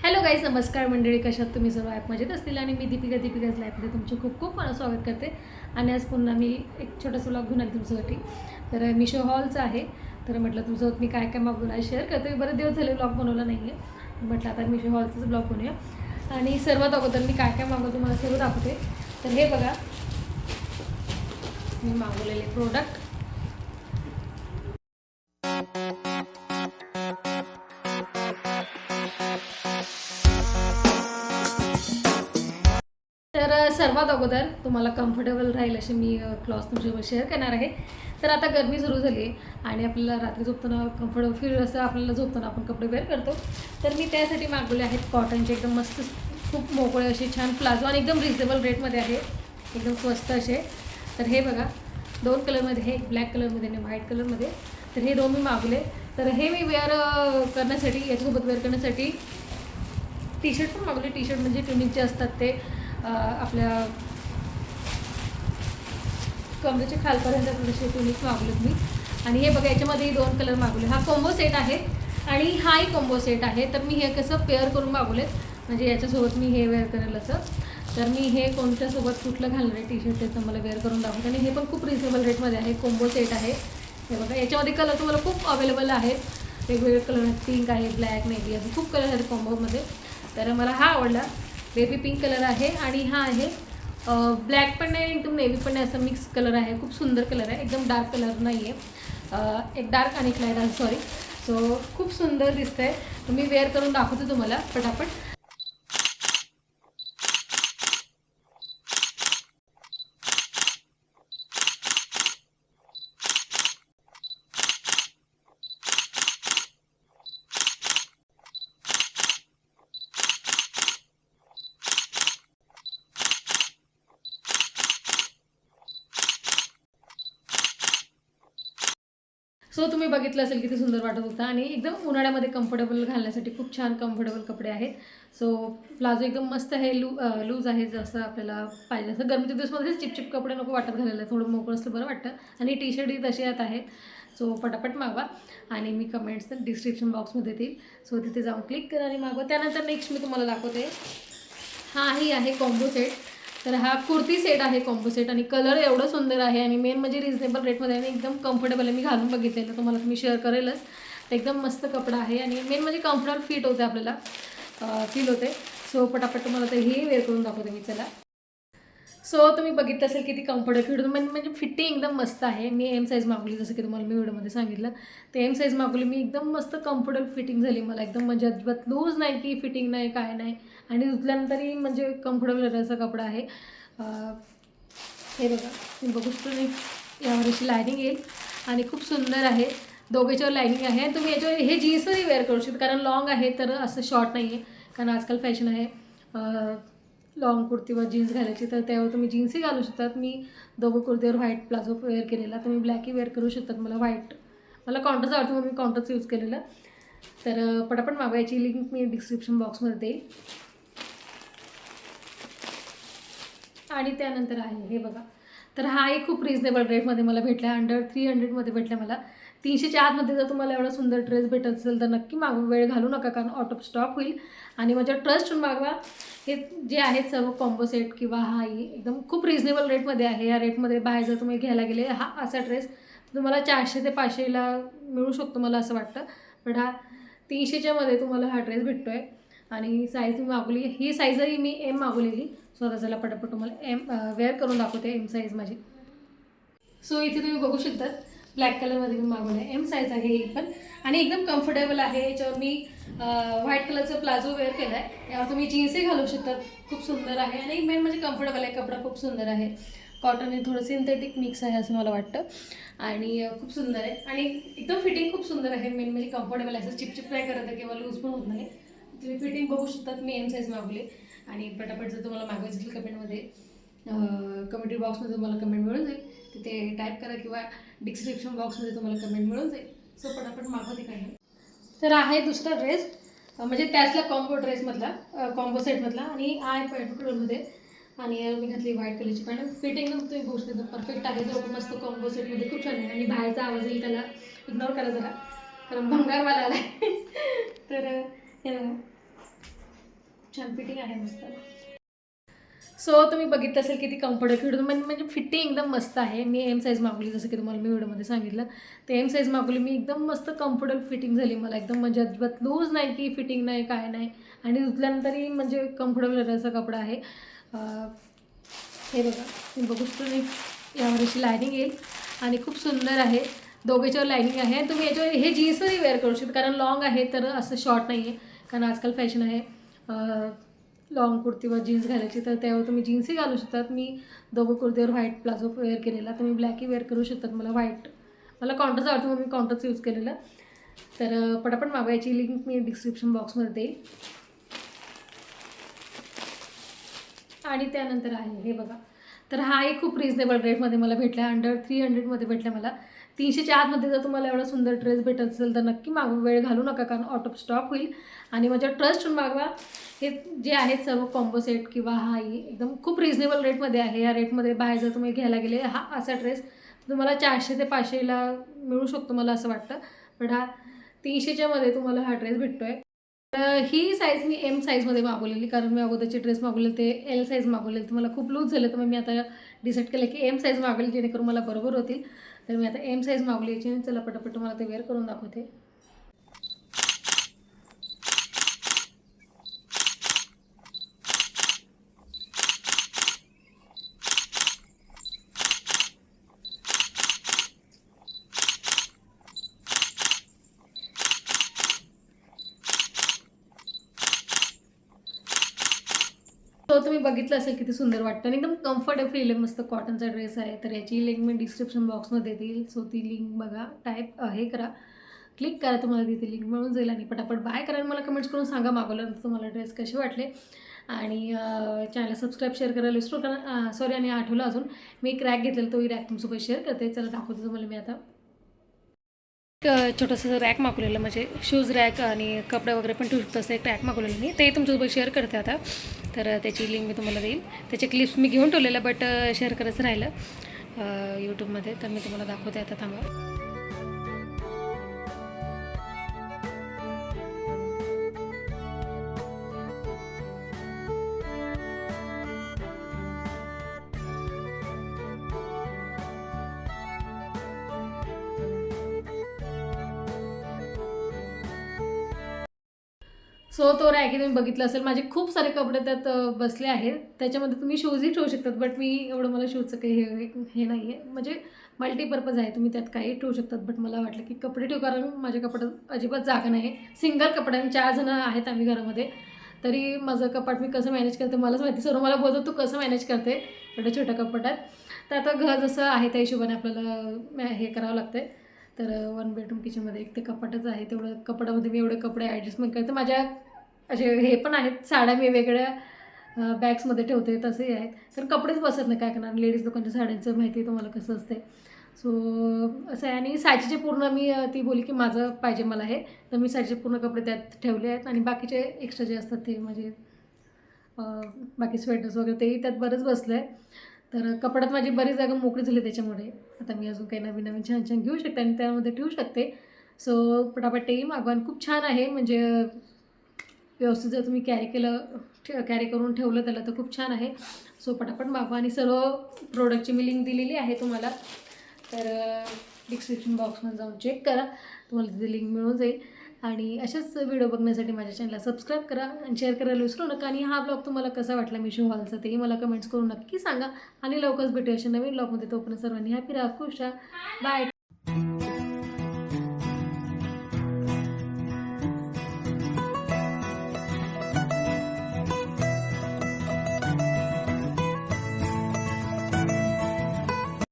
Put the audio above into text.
Hello guys, नमस्कार मंडळी. कशात तुम्ही सर्व ॲप मजेत असतील आणि मी दीपिकाज लाईफमध्ये तुमचे खूप खूप मला स्वागत करते. आणि आज पुन्हा मी एक छोटासा व्लॉग घेऊन आले तुमच्यासाठी. तर मिशो हॉलचं आहे. तर म्हटलं तुमच्यासोबत मी काय काय मागवून आज शेअर करते. बरेच दिवस झाले व्लॉग बनवला नाही आहे, म्हटलं आता मिशो हॉलचंच ब्लॉग बनवूया. आणि सर्वात अगोदर मी काय काय मागवतो तुम्हाला सर्व दाखवते. तर हे बघा, मी मागवलेले प्रोडक्ट. तर सर्वात अगोदर तुम्हाला कम्फर्टेबल राहील असे मी क्लॉथ तुमच्यासोबत शेअर करणार आहे. तर आता गरमी सुरू झाली आहे आणि आपल्याला रात्री झोपताना कम्फर्टेबल फील असं आपल्याला झोपताना आपण कपडे वेअर करतो. तर मी त्यासाठी मागवले आहेत कॉटनचे एकदम मस्त, खूप मोकळे असे छान प्लाझो आणि एकदम रिजनेबल रेटमध्ये आहे, एकदम स्वस्त असे. तर हे बघा, दोन कलरमध्ये आहे, ब्लॅक कलरमध्ये आणि व्हाईट कलरमध्ये. तर हे दोन मी मागवले. तर हे मी वेअर करण्यासाठी, याच्यासोबत वेअर करण्यासाठी टी शर्ट पण मागवले. टी शर्ट म्हणजे ट्युनिक जे असतात ते आपल्या कमरेच्या खालपर्यंत थोडेसे ट्युनिक मागवलेत मी. आणि हे बघा, याच्यामध्ये दोन कलर मागवले. हा कॉम्बो सेट आहे आणि हाही कॉम्बो सेट आहे. तर मी हे कसं पेअर करून मागवलेत, म्हणजे याच्यासोबत मी हे वेअर करेल असं. तर मी हे कोणत्यासोबत कुठलं घालणार आहे टी शर्ट त्याचं मला वेअर करून दाखवते. आणि हे पण खूप रिजनेबल रेटमध्ये आहे, कॉम्बो सेट आहे. हे बघा, याच्यामध्ये कलर तुम्हाला खूप अवेलेबल आहेत, वेगवेगळे कलर आहेत. पिंक आहे, ब्लॅक, नेव्ही, असे खूप कलर आहेत कॉम्बोमध्ये. तर मला हा आवडला. बेबी पिंक कलर आहे आणि हा आहे ब्लॅक पण नाही, एकदम नेव्ही पण नाही, असं मिक्स कलर आहे. खूप सुंदर कलर आहे, एकदम डार्क कलर नाही आहे, एक डार्क आणि एक लाईट आहे, सॉरी. सो खूप सुंदर दिसतं आहे. तर मी वेअर करून दाखवते तुम्हाला पटापट. सो तुम्ही बघितलं असेल किती सुंदर वाटत होता आणि एकदम उन्हाळ्यामध्ये कम्फर्टेबल घालण्यासाठी खूप छान कम्फर्टेबल कपडे आहेत. सो प्लाझो एकदम मस्त आहे, लूज आहे, जसं आपल्याला पाहिजे. असं गरमीच्या दिवसामध्ये चिपचिप कपडे नको वाटत घालायला, थोडं मोकळं असलं बरं वाटतं. आणि टी शर्टही तसे यात आहेत. सो पटापट मागवा आणि मी कमेंट्स तर डिस्क्रिप्शन बॉक्समध्ये देईल. सो तिथे जाऊन क्लिक करा आणि मागवा. त्यानंतर नेक्स्ट मी तुम्हाला दाखवते, हाही आहे कॉम्बो सेट. तर हा कुर्ती सेट आहे कॉम्बो सेट आणि कलर एवढं सुंदर आहे आणि मेन म्हणजे रिजनेबल रेटमध्ये आणि एकदम कम्फर्टेबल आहे. मी घालून बघितलेलं, तुम्हाला मी शेअर करेलच. एकदम मस्त कपडा आहे आणि मेन म्हणजे कम्फर्टेबल फिट होते, आपल्याला फील होते. सो पटापट तुम्हाला ते हे वेअर करून दाखवते मी. चला. सो तुम्ही बघितलं असेल किती कम्फर्टेबल फिट, म्हणजे फिटिंग एकदम मस्त आहे. मी एम साईज मागवली, जसं की तुम्हाला मी व्हिडिओमध्ये सांगितलं. ते एम साईज मागवली मी, एकदम मस्त कम्फर्टेबल फिटिंग झाली मला एकदम. म्हणजे अजिबात लूज नाही की फिटिंग नाही, काय नाही. आणि धुतल्यानंतरही म्हणजे कम्फर्टेबल असा कपडा आहे. हे बघा, तुम्ही बघू शकतो नाही, यावर अशी लायनिंग येईल आणि खूप सुंदर आहे. दोघेच्यावर लायनिंग आहे आणि तुम्ही याच्यावर हे जीन्सही वेअर करू शकता, कारण लॉंग आहे, तर असं शॉर्ट नाही आहे. कारण आजकाल फॅशन आहे लॉंग कुर्तीवर जीन्स घालायची, तर त्यावर तुम्ही जीन्सही घालू शकतात. मी दोघं कुर्तीवर व्हाईट प्लाझो वेअर केलेला, तुम्ही ब्लॅकही वेअर करू शकतात. मला कॉन्टरच आवडतं म्हणून मी कॉन्टरच यूज केलेलं. तर पटापट मागवायची लिंक मी डिस्क्रिप्शन बॉक्समध्ये देईल. आणि त्यानंतर आहे हे बघा, तर हाही खूप रिजनेबल रेटमध्ये मला भेटला. अंडर 300मध्ये भेटला मला. 300च्या आतमध्ये जर तुम्हाला एवढा सुंदर ड्रेस भेटत असेल तर नक्की मागवा, वेळ घालू नका, कारण आउट ऑफ स्टॉक होईल. आणि माझ्या ट्रस्ट मागवा. हे जे आहेत सर्व कॉम्बो सेट किंवा हाही एकदम खूप रिजनेबल रेटमध्ये आहे. या रेटमध्ये बाहेर जर तुम्ही घ्यायला गेले हा असा ड्रेस तुम्हाला 400 ते 500ला मिळू शकतो, मला असं वाटतं. पण हा 300च्या मध्ये तुम्हाला हा ड्रेस भेटतो आहे. आणि साईज मी मागवली, ही साईजही मी एम मागवलेली. सो आता चला पटापट तुम्हाला एम वेअर करून दाखवते, एम साईज माझी. सो इथे तुम्ही बघू शकतात, ब्लॅक कलरमध्ये मी मागवलं आहे, एम साईज आहे ही पण. आणि एकदम कम्फर्टेबल आहे. याच्यावर मी व्हाईट कलरचं प्लाझो वेअर केला आहे. यावर तुम्ही जीन्सही घालू शकतात. खूप सुंदर आहे आणि मेन म्हणजे कम्फर्टेबल आहे. कपडा खूप सुंदर आहे. कॉटन हे थोडं सिंथेटिक मिक्स आहे असं मला वाटतं. आणि खूप सुंदर आहे आणि एकदम फिटिंग खूप सुंदर आहे. मेन म्हणजे कम्फर्टेबल आहे, असं चिपचिप नाही करत आहे किंवा लूज पण होत नाही. तुम्ही फिटिंग बघू शकतात. मी एम साईज मागवली. आणि पटापट जर तुम्हाला मागवायचं असेल कमेंटमध्ये, कमेंट्री बॉक्समध्ये तुम्हाला कमेंट मिळून जाईल, तिथे टाईप करा किंवा डिस्क्रिप्शन बॉक्समध्ये तुम्हाला कमेंट मिळून जाईल. सो पटापट मागवा ते काय. तर आहे दुसरा ड्रेस, म्हणजे त्याचला कॉम्बो ड्रेसमधला, कॉम्बो सेटमधला. आणि आहे पर्टिक्युलरमध्ये. आणि मी घातली व्हाईट कलरची पॅन्ट. फिटिंग तुम्ही गोष्ट एकदम परफेक्ट आहे. जो मस्त कॉम्बो सेटमध्ये खूप छान आहे. आणि बाहेरचा आवाज येईल त्याला इग्नोर करा जरा, कारण भंगारवाला आला आहे. तर हे बघा, छान फिटिंग आहे मस्त. सो तुम्ही बघितलं असेल किती कम्फर्टेबल म्हणजे फिटिंग एकदम मस्त आहे. मी एम साईज मागवली, जसं की तुम्हाला मी व्हिडिओमध्ये सांगितलं. ते एम साईज मागवली मी, एकदम मस्त कम्फर्टेबल फिटिंग झाली मला एकदम. म्हणजे अजिबात लूज नाही की फिटिंग नाही काय नाही. आणि धुतल्यानंतरही म्हणजे कम्फर्टेबल असा कपडा आहे. हे बघा, तुम्ही बघू शकतो. मी यावर अशी लायनिंग येईल आणि खूप सुंदर आहे. दोघेच्यावर लायनिंग आहे. तुम्ही याच्यावर हे जीन्सवरही वेअर करू शकता, कारण लॉंग आहे तर असं शॉर्ट नाही आहे. कारण आजकाल फॅशन आहे लॉंग कुर्तीवर जीन्स घालायची, तर त्यावर तुम्ही जीन्सही घालू शकतात. मी दोघं कुर्तीवर व्हाईट प्लाझो वेअर केलेला, तुम्ही ब्लॅकही वेअर करू शकतात. मला कॉन्ट्रास्ट आवडतो म्हणून मी कॉन्ट्रास्ट यूज केलेला. तर पटापट मागवायची लिंक मी डिस्क्रिप्शन बॉक्समध्ये देईल. आणि त्यानंतर आहे हे बघा, तर हाही खूप रिजनेबल रेटमध्ये मला भेटला. अंडर 300मध्ये भेटला मला. 300च्या आतमध्ये जर तुम्हाला एवढा सुंदर ड्रेस भेटत असेल तर नक्की मागवा, वेळ घालू नका, कारण आउट ऑफ स्टॉक होईल. आणि माझ्या ट्रस्टहून मागवा. हे जे आहेत सर्व कॉम्बो सेट किंवा हाही एकदम खूप रिजनेबल रेटमध्ये आहे. या रेटमध्ये बाहेर जर तुम्ही घ्यायला गेले हा असा ड्रेस तुम्हाला 400 ते 500ला मिळू शकतो मला असं वाटतं. पण हा 300च्यामध्ये तुम्हाला हा ड्रेस भेटतो आहे. ही साईज मी एम साईजमध्ये मागवलेली, कारण मी अगोदरचे ड्रेस मागवले ते एल साईज मागवलेले, तर मला खूप लूज झालं. तर मग मी आता डिसाईड केलं की एम साईज मागवली, जेणेकरून मला बरोबर होतील. तर मी आता एम साईज मागवली याची. चला पटापट तुम्हाला ते वेअर करून दाखवते. तो तुम्ही बघितलं असेल किती सुंदर वाटतं आणि एकदम कम्फर्टेबल फील आहे. मस्त कॉटनचा ड्रेस आहे. तर याची लिंक मी डिस्क्रिप्शन बॉक्समध्ये देईल. सो ती लिंक बघा, हे करा, क्लिक करा, तुम्हाला तिथे लिंक मिळून जाईल. आणि पटापट बाय करा आणि मला कमेंट्स करून सांगा मागवल्यानंतर तुम्हाला ड्रेस कसे वाटले. आणि चॅनल सबस्क्राईब शेअर करायला विसरू नका. सॉरी, आणि आठवलं अजून मी एक रॅक घेतलेला, तोही रॅक तुमच्यासोबत शेअर करते. चला दाखवते तुम्हाला मी आता. एक छोटंसं रॅक मागवलेलं, म्हणजे शूज रॅक आणि कपडे वगैरे पण ठेवू शकतो असं एक रॅक मागवलेलं मी. ते तुमच्यासोबत शेअर करते आता. तर त्याची लिंक मी तुम्हाला देईल. त्याचे क्लिप्स मी घेऊन ठेवलेलं, बट शेअर करायचं राहिलं यूट्यूबमध्ये, तर मी तुम्हाला दाखवते आता. थांबा. सो तो रॅक तुम्ही बघितलं असेल, माझे खूप सारे कपडे त्यात बसले आहेत. त्याच्यामध्ये तुम्ही शूजही ठेवू शकतात, बट मी एवढं मला शूजचं काही हे नाही आहे. म्हणजे मल्टीपर्पज आहे, तुम्ही त्यात काही ठेवू शकतात. बट मला वाटलं की कपडे ठेवू, कारण माझ्या कपड्यात अजिबात जागा नाही. सिंगल कपड्याने 4 जण आहेत आम्ही घरामध्ये, तरी माझं कपाट मी कसं मॅनेज करते मलाच माहिती. सर्व मला बोलतो तू कसं मॅनेज करते एवढ्या छोट्या कपाटात. तर आता घर जसं आहे त्या हिशोबाने आपल्याला हे करावं लागतं आहे. तर 1 बेडरूम किचनमध्ये एक ते कपाटच आहे. तेवढं कपाटामध्ये मी एवढे कपडे ॲडजस्टमेंट करते. माझ्या असे हे पण आहेत, साड्या मी वेगळ्या बॅग्समध्ये ठेवते, तसेही आहेत. तर कपडेच बसत नाही, काय करणार. लेडीज लोकांच्या साड्यांचं माहिती आहे तुम्हाला कसं असते. सो असं आहे. आणि साडीचे पूर्ण मी ती बोली की माझं पाहिजे मला हे, तर मी साडीचे पूर्ण कपडे त्यात ठेवले आहेत. आणि बाकीचे एक्स्ट्रा जे असतात ते माझे बाकी स्वेटर्स वगैरे तेही त्यात बरंच बसलं आहे. तर कपड्यात माझी बरीच जागा मोकळी झाली त्याच्यामुळे. आता मी अजून काही नवीन नवीन छान छान घेऊ शकते आणि त्यामध्ये ठेवू शकते. सो पटापट तेही मागवा. आणि खूप छान आहे, म्हणजे व्यवस्थित जर तुम्ही कॅरी करून ठेवलं त्याला तर खूप छान आहे. सो पटापट मागवा. आणि सर्व प्रोडक्टची मी लिंक दिलेली आहे तुम्हाला, तर डिस्क्रिप्शन बॉक्समध्ये जाऊन चेक करा, तुम्हाला तिथे लिंक मिळून जाईल. आणि अशाच व्हिडिओ बघण्यासाठी माझ्या चॅनलला सबस्क्राईब करा आणि शेअर करायला विसरू नका. आणि हा ब्लॉग तुम्हाला कसा वाटला मिशो हॉलचा तेही मला कमेंट्स करून नक्की सांगा. आणि लवकरच भेटूया अशा नवीन ब्लॉगमध्ये. तोपर्यंत सर्वांनी हॅपी राहा, खुश राहा. बाय.